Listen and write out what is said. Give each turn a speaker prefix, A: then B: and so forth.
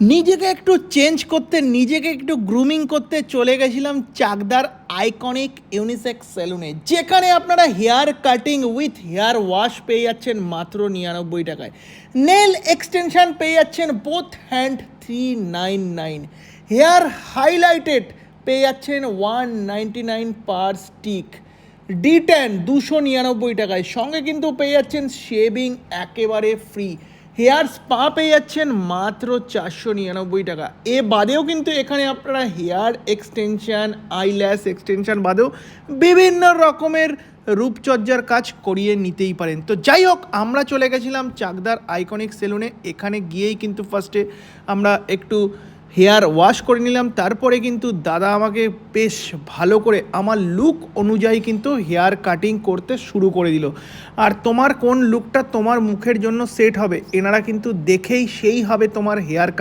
A: নিজেকে একটু চেঞ্জ করতে, নিজেকে একটু গ্রুমিং করতে চলে গেছিলাম চাকদার আইকনিক ইউনিসেক্স সেলুনে, যেখানে আপনারা hair cutting with hair wash পেয়ে যাচ্ছেন মাত্র 99 টাকায়। নেল এক্সটেনশন পেয়ে যাচ্ছেন বোথ হ্যান্ড 399। হেয়ার হাইলাইটেড পেয়ে যাচ্ছেন 199 পার স্টিক। D10 299 টাকায়, সঙ্গে কিন্তু পেয়ে যাচ্ছেন শেভিং একেবারে ফ্রি। হেয়ার স্পা পেয়ে যাচ্ছেন মাত্র 499 টাকা। এ বাদেও কিন্তু এখানে আপনারা হেয়ার এক্সটেনশান, আইল্যাশ এক্সটেনশান বাদেও বিভিন্ন রকমের রূপচর্চার কাজ করিয়ে নিতেই পারেন। তো যাই হোক, আমরা চলে গেছিলাম চাকদার আইকনিক সেলুনে। এখানে গিয়েই কিন্তু ফার্স্টে আমরা একটু হেয়ার ওয়াশ করে নিলাম, তারপরে কিন্তু দাদা আমাকে বেশ ভালো করে আমার লুক অনুযায়ী কিন্তু হেয়ার কাটিং করতে শুরু করে দিল। আর তোমার কোন লুকটা তোমার মুখের জন্য সেট হবে, এনারা কিন্তু দেখেই সেই হবে তোমার হেয়ার কাটিং